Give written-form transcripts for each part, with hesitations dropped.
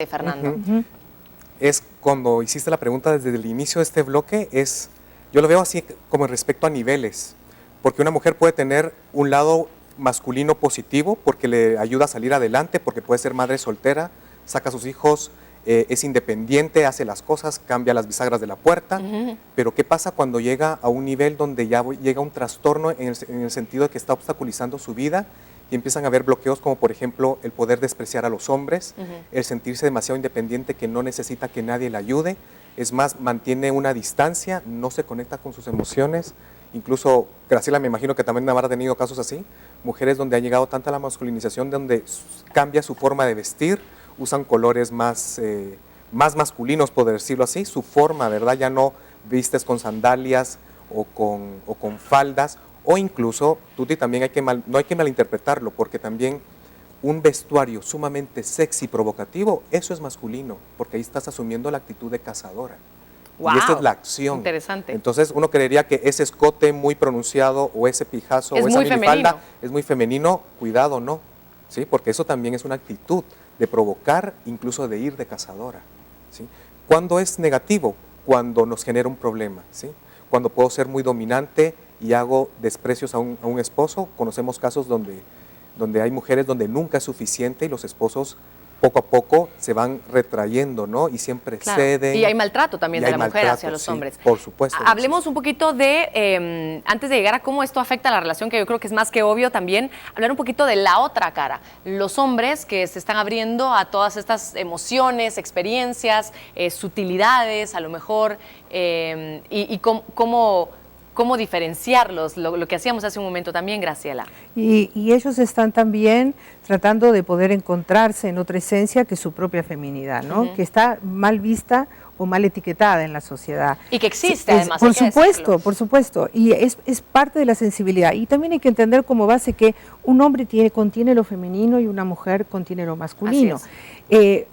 Fernando. Es cuando hiciste la pregunta desde el inicio de este bloque, yo lo veo así como en respecto a niveles, porque una mujer puede tener un lado masculino positivo porque le ayuda a salir adelante, porque puede ser madre soltera, saca a sus hijos, es independiente, hace las cosas, cambia las bisagras de la puerta, pero ¿qué pasa cuando llega a un nivel donde ya llega un trastorno en el sentido de que está obstaculizando su vida y empiezan a haber bloqueos como por ejemplo el poder despreciar a los hombres, el sentirse demasiado independiente que no necesita que nadie le ayude, es más, mantiene una distancia, no se conecta con sus emociones, incluso Graciela me imagino que también habrá tenido casos así, mujeres donde ha llegado tanta la masculinización donde cambia su forma de vestir, usan colores más masculinos, por decirlo así, su forma, ¿verdad? Ya no vistes con sandalias o con faldas, o incluso, Tuti, también no hay que malinterpretarlo, porque también un vestuario sumamente sexy y provocativo, eso es masculino, porque ahí estás asumiendo la actitud de cazadora. Wow, y esta es la acción. Interesante. Entonces uno creería que ese escote muy pronunciado o ese pijazo o esa minifalda es muy femenino, cuidado, no, ¿sí? Porque eso también es una actitud de provocar, incluso de ir de cazadora, ¿sí? ¿Cuándo es negativo? Cuando nos genera un problema, ¿sí? Cuando puedo ser muy dominante y hago desprecios a un esposo. Conocemos casos donde hay mujeres donde nunca es suficiente y los esposos poco a poco se van retrayendo, ¿no? Y siempre ceden. Y hay maltrato también de la mujer hacia los hombres. Por supuesto. Hablemos un poquito de, antes de llegar a cómo esto afecta a la relación, que yo creo que es más que obvio también, hablar un poquito de la otra cara. Los hombres que se están abriendo a todas estas emociones, experiencias, sutilidades, a lo mejor, y cómo diferenciarlos, lo que hacíamos hace un momento también, Graciela. Y ellos están también tratando de poder encontrarse en otra esencia que su propia feminidad, ¿no? Que está mal vista o mal etiquetada en la sociedad. Y que existe, además. Por supuesto, y es parte de la sensibilidad. Y también hay que entender como base que un hombre contiene lo femenino y una mujer contiene lo masculino.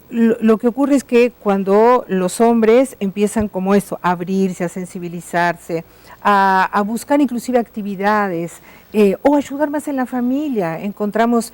Lo que ocurre es que cuando los hombres empiezan como eso, a abrirse, a sensibilizarse, a buscar inclusive actividades o ayudar más en la familia, encontramos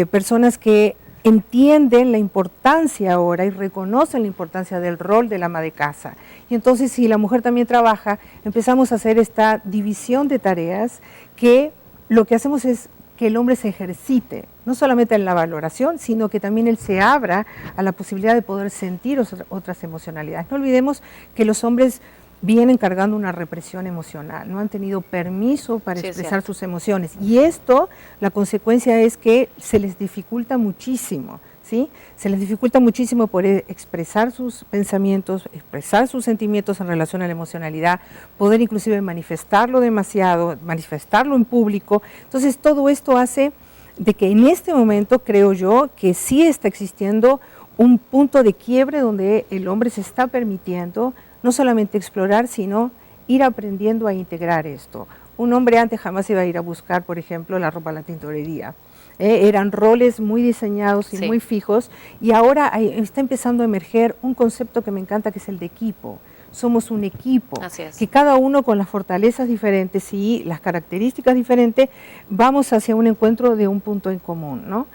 personas que entienden la importancia ahora y reconocen la importancia del rol del ama de casa. Y entonces, si la mujer también trabaja, empezamos a hacer esta división de tareas que lo que hacemos es que el hombre se ejercite, no solamente en la valoración, sino que también él se abra a la posibilidad de poder sentir otras emocionalidades. No olvidemos que los hombres vienen cargando una represión emocional, no han tenido permiso para expresar sus emociones. Y esto, la consecuencia es que se les dificulta muchísimo, ¿sí? Se les dificulta muchísimo poder expresar sus pensamientos, expresar sus sentimientos en relación a la emocionalidad, poder inclusive manifestarlo demasiado, manifestarlo en público. Entonces, todo esto hace de que en este momento, creo yo, que sí está existiendo un punto de quiebre donde el hombre se está permitiendo no solamente explorar, sino ir aprendiendo a integrar esto. Un hombre antes jamás iba a ir a buscar, por ejemplo, la ropa a la tintorería. Eran roles muy diseñados y muy fijos, y ahora está empezando a emerger un concepto que me encanta, que es el de equipo. Somos un equipo, que cada uno con las fortalezas diferentes y las características diferentes, vamos hacia un encuentro de un punto en común, ¿no?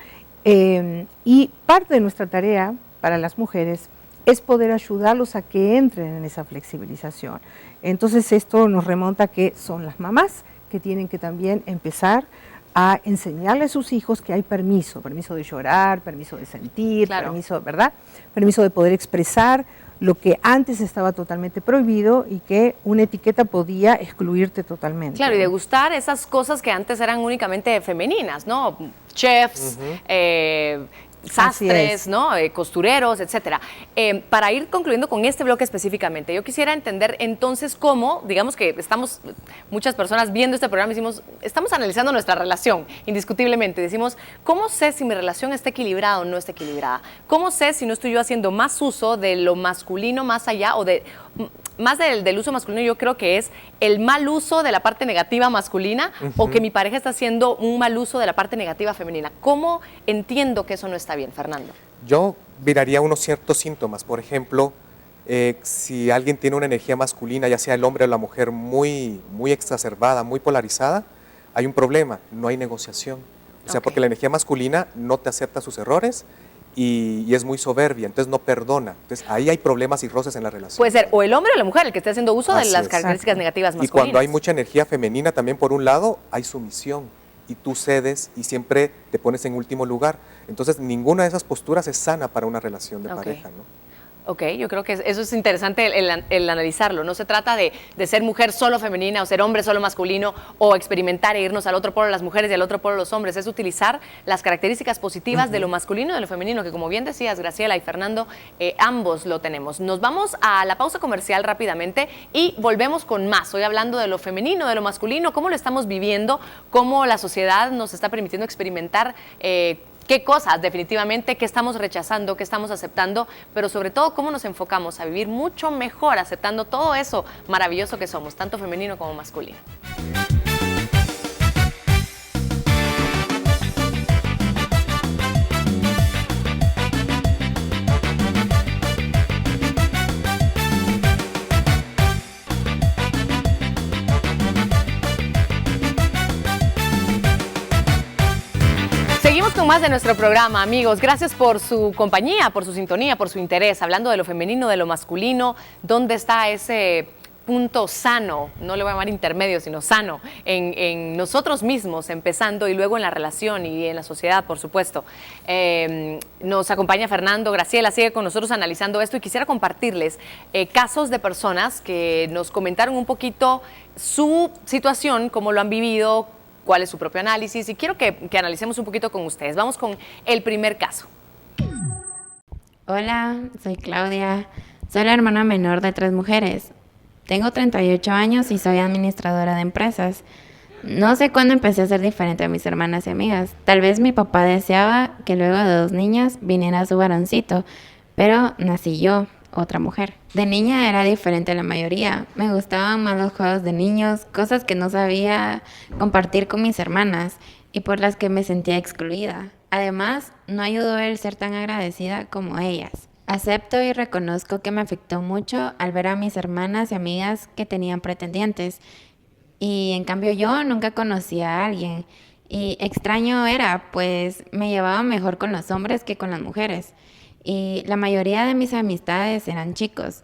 Y parte de nuestra tarea para las mujeres es poder ayudarlos a que entren en esa flexibilización. Entonces esto nos remonta a que son las mamás que tienen que también empezar a enseñarle a sus hijos que hay permiso de llorar, permiso de sentir, permiso, ¿verdad? Permiso de poder expresar lo que antes estaba totalmente prohibido y que una etiqueta podía excluirte totalmente. Claro, y de gustar esas cosas que antes eran únicamente femeninas, ¿no? Chefs, sastres, ¿no? Costureros, etcétera. Para ir concluyendo con este bloque específicamente, yo quisiera entender entonces cómo, digamos que estamos, muchas personas viendo este programa, estamos analizando nuestra relación, indiscutiblemente. Decimos, ¿cómo sé si mi relación está equilibrada o no está equilibrada? ¿Cómo sé si no estoy yo haciendo más uso de lo masculino más allá o de... Más del uso masculino, yo creo que es el mal uso de la parte negativa masculina o que mi pareja está haciendo un mal uso de la parte negativa femenina. ¿Cómo entiendo que eso no está bien, Fernando? Yo miraría unos ciertos síntomas. Por ejemplo, si alguien tiene una energía masculina, ya sea el hombre o la mujer, muy exacerbada, muy polarizada, hay un problema, no hay negociación. O sea, porque la energía masculina no te acepta sus errores y es muy soberbia, entonces no perdona. Entonces ahí hay problemas y roces en la relación. Puede ser o el hombre o la mujer el que esté haciendo uso de Así las es. características negativas Y masculinas. cuando hay mucha energía femenina también por un lado, hay sumisión y tú cedes y siempre te pones en último lugar. Entonces ninguna de esas posturas es sana para una relación de pareja, ¿no? Ok, yo creo que eso es interesante el analizarlo. No se trata de ser mujer solo femenina o ser hombre solo masculino o experimentar e irnos al otro polo las mujeres y al otro polo los hombres. Es utilizar las características positivas de lo masculino y de lo femenino, que como bien decías, Graciela y Fernando, ambos lo tenemos. Nos vamos a la pausa comercial rápidamente y volvemos con más. Hoy hablando de lo femenino, de lo masculino, cómo lo estamos viviendo, cómo la sociedad nos está permitiendo experimentar qué cosas definitivamente, qué estamos rechazando, qué estamos aceptando, pero sobre todo cómo nos enfocamos a vivir mucho mejor aceptando todo eso maravilloso que somos, tanto femenino como masculino. Seguimos con más de nuestro programa, amigos. Gracias por su compañía, por su sintonía, por su interés. Hablando de lo femenino, de lo masculino, ¿dónde está ese punto sano? No le voy a llamar intermedio, sino sano, en nosotros mismos, empezando y luego en la relación y en la sociedad, por supuesto. Nos acompaña Fernando, Graciela sigue con nosotros analizando esto y quisiera compartirles casos de personas que nos comentaron un poquito su situación, cómo lo han vivido, cuál es su propio análisis, y quiero que analicemos un poquito con ustedes. Vamos con el primer caso. Hola, soy Claudia. Soy la hermana menor de 3 mujeres. Tengo 38 años y soy administradora de empresas. No sé cuándo empecé a ser diferente a mis hermanas y amigas. Tal vez mi papá deseaba que luego de 2 niñas viniera su varoncito, pero nací yo, otra mujer. De niña era diferente a la mayoría. Me gustaban más los juegos de niños, cosas que no sabía compartir con mis hermanas y por las que me sentía excluida. Además, no ayudó el ser tan agradecida como ellas. Acepto y reconozco que me afectó mucho al ver a mis hermanas y amigas que tenían pretendientes. Y en cambio yo nunca conocí a alguien. Y extraño era, pues me llevaba mejor con los hombres que con las mujeres. Y la mayoría de mis amistades eran chicos,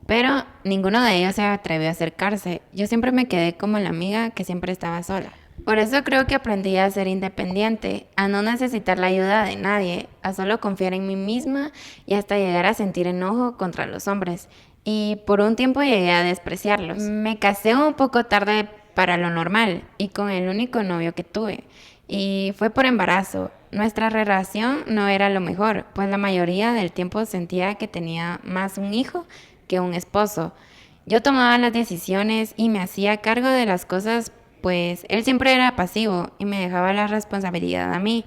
pero ninguno de ellos se atrevió a acercarse. Yo siempre me quedé como la amiga que siempre estaba sola. Por eso creo que aprendí a ser independiente, a no necesitar la ayuda de nadie, a solo confiar en mí misma y hasta llegar a sentir enojo contra los hombres. Y por un tiempo llegué a despreciarlos. Me casé un poco tarde para lo normal y con el único novio que tuve. Y fue por embarazo. Nuestra relación no era lo mejor, pues la mayoría del tiempo sentía que tenía más un hijo que un esposo. Yo tomaba las decisiones y me hacía cargo de las cosas, pues él siempre era pasivo y me dejaba la responsabilidad a mí.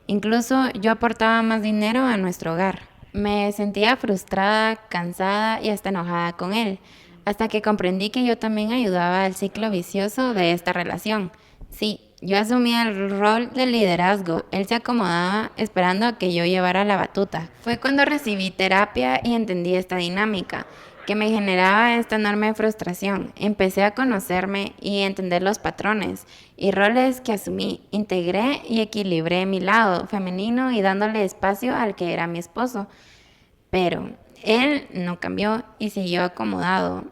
Incluso yo aportaba más dinero a nuestro hogar. Me sentía frustrada, cansada y hasta enojada con él, hasta que comprendí que yo también ayudaba al ciclo vicioso de esta relación. Sí, yo asumía el rol de liderazgo, él se acomodaba esperando a que yo llevara la batuta. Fue cuando recibí terapia y entendí esta dinámica, que me generaba esta enorme frustración. Empecé a conocerme y entender los patrones y roles que asumí. Integré y equilibré mi lado femenino y dándole espacio al que era mi esposo. Pero él no cambió y siguió acomodado.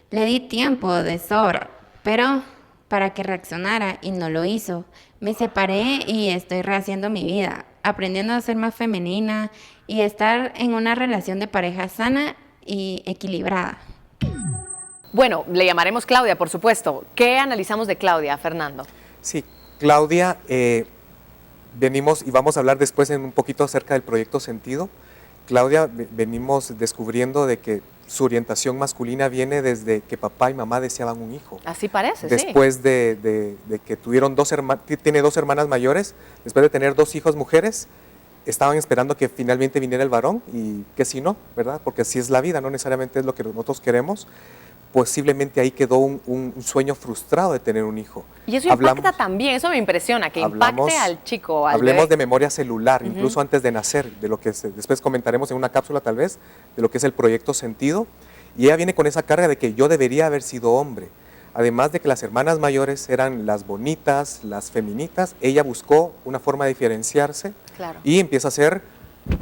Le di tiempo de sobra, pero para que reaccionara y no lo hizo. Me separé y estoy rehaciendo mi vida, aprendiendo a ser más femenina y estar en una relación de pareja sana y equilibrada. Bueno, le llamaremos Claudia, por supuesto. ¿Qué analizamos de Claudia, Fernando? Sí, Claudia, venimos y vamos a hablar después en un poquito acerca del proyecto Sentido. Claudia, venimos descubriendo de que su orientación masculina viene desde que papá y mamá deseaban un hijo. Así parece, después de que tuvieron tiene 2 hermanas mayores, después de tener 2 hijos mujeres, estaban esperando que finalmente viniera el varón y que si no, ¿verdad? Porque así es la vida, no necesariamente es lo que nosotros queremos. Posiblemente ahí quedó un sueño frustrado de tener un hijo. Y eso impacta también, eso me impresiona, que impacte al chico, al Hablemos bebé. de memoria celular, incluso antes de nacer, de lo que después comentaremos en una cápsula tal vez, de lo que es el proyecto Sentido. Y ella viene con esa carga de que yo debería haber sido hombre. Además de que las hermanas mayores eran las bonitas, las feminitas, ella buscó una forma de diferenciarse y empieza a ser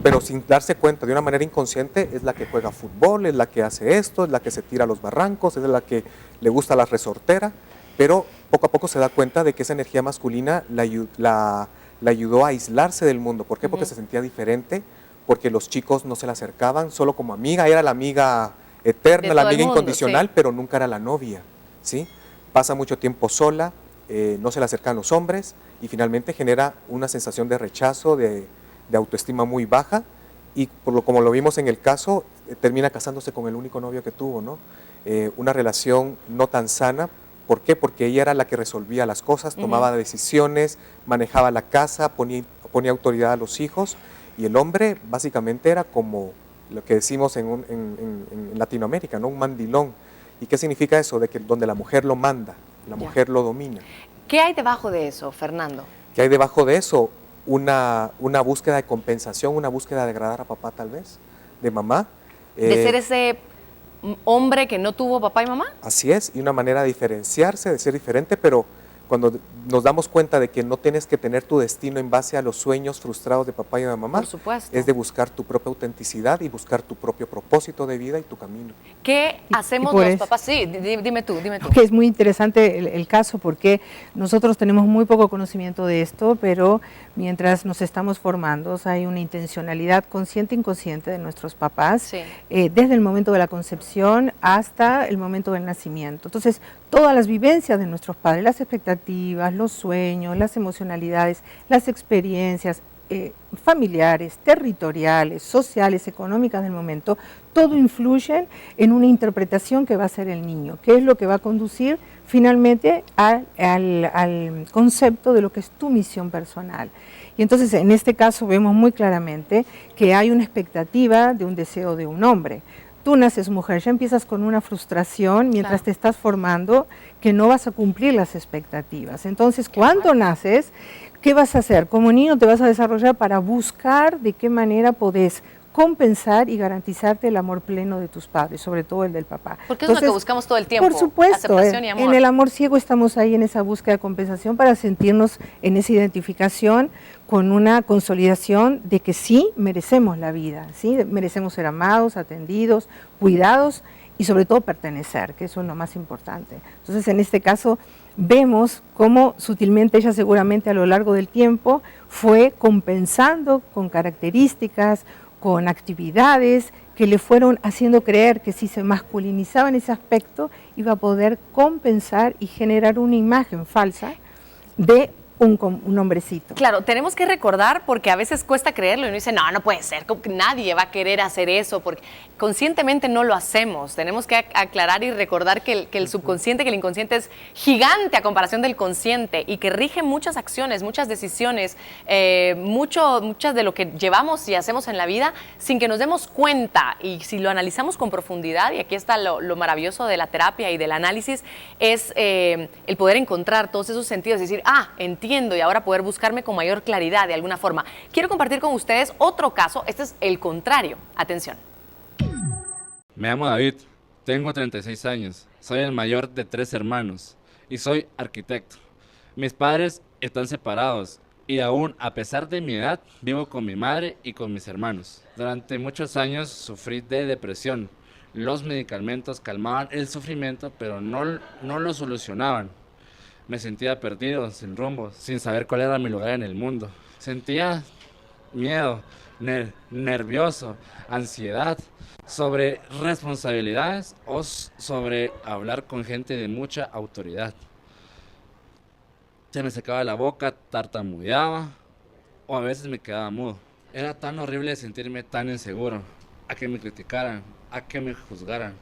pero sin darse cuenta, de una manera inconsciente, es la que juega fútbol, es la que hace esto, es la que se tira a los barrancos, es la que le gusta la resortera, pero poco a poco se da cuenta de que esa energía masculina la ayudó a aislarse del mundo. ¿Por qué? Porque se sentía diferente, porque los chicos no se le acercaban, solo como amiga, era la amiga eterna, la amiga incondicional, sí, pero nunca era la novia, ¿sí? Pasa mucho tiempo sola, no se le acercan los hombres y finalmente genera una sensación de rechazo, de autoestima muy baja y como lo vimos en el caso, termina casándose con el único novio que tuvo, ¿no? Una relación no tan sana. ¿Por qué? Porque ella era la que resolvía las cosas, tomaba decisiones, manejaba la casa, ponía autoridad a los hijos y el hombre básicamente era como lo que decimos en Latinoamérica, ¿no? Un mandilón. ¿Y qué significa eso? De que donde la mujer lo manda, la mujer lo domina. ¿Qué hay debajo de eso, Fernando? ¿Qué hay debajo de eso? Una búsqueda de compensación, una búsqueda de agradar a papá tal vez, de mamá. ¿De ser ese hombre que no tuvo papá y mamá? Así es, y una manera de diferenciarse, de ser diferente, pero cuando nos damos cuenta de que no tienes que tener tu destino en base a los sueños frustrados de papá y de mamá, por supuesto, es de buscar tu propia autenticidad y buscar tu propio propósito de vida y tu camino. ¿Qué hacemos los papás? Sí, dime tú. Que es muy interesante el caso porque nosotros tenemos muy poco conocimiento de esto, pero mientras nos estamos formando hay una intencionalidad consciente e inconsciente de nuestros papás, sí, desde el momento de la concepción hasta el momento del nacimiento. Entonces, todas las vivencias de nuestros padres, las expectativas, los sueños, las emocionalidades, las experiencias familiares, territoriales, sociales, económicas del momento, todo influye en una interpretación que va a hacer el niño, que es lo que va a conducir finalmente al concepto de lo que es tu misión personal. Y entonces en este caso vemos muy claramente que hay una expectativa de un deseo de un hombre. Tú naces mujer, ya empiezas con una frustración mientras te estás formando que no vas a cumplir las expectativas. Entonces, cuando naces, ¿qué vas a hacer? Como niño te vas a desarrollar para buscar de qué manera podés compensar y garantizarte el amor pleno de tus padres, sobre todo el del papá. Porque es lo que buscamos todo el tiempo. Por supuesto, aceptación y amor. En el amor ciego estamos ahí en esa búsqueda de compensación para sentirnos en esa identificación con una consolidación de que sí merecemos la vida, ¿sí? Merecemos ser amados, atendidos, cuidados y sobre todo pertenecer, que eso es lo más importante. Entonces, en este caso, vemos cómo sutilmente ella seguramente a lo largo del tiempo fue compensando con características, con actividades que le fueron haciendo creer que si se masculinizaba en ese aspecto iba a poder compensar y generar una imagen falsa de un hombrecito. Claro, tenemos que recordar porque a veces cuesta creerlo y uno dice, no puede ser, como que nadie va a querer hacer eso, porque conscientemente no lo hacemos. Tenemos que aclarar y recordar que el subconsciente, que el inconsciente es gigante a comparación del consciente y que rige muchas acciones, muchas decisiones, muchas de lo que llevamos y hacemos en la vida sin que nos demos cuenta. Y si lo analizamos con profundidad, y aquí está lo maravilloso de la terapia y del análisis, es el poder encontrar todos esos sentidos y decir, entiendo, y ahora poder buscarme con mayor claridad de alguna forma. Quiero compartir con ustedes otro caso, este es el contrario. Atención. Me llamo David, tengo 36 años, soy el mayor de 3 hermanos y soy arquitecto. Mis padres están separados y aún a pesar de mi edad vivo con mi madre y con mis hermanos. Durante muchos años sufrí de depresión. Los medicamentos calmaban el sufrimiento pero no lo solucionaban. Me sentía perdido, sin rumbo, sin saber cuál era mi lugar en el mundo. Sentía miedo, nervioso, ansiedad sobre responsabilidades o sobre hablar con gente de mucha autoridad. Se me secaba la boca, tartamudeaba o a veces me quedaba mudo. Era tan horrible sentirme tan inseguro, a que me criticaran, a que me juzgaran.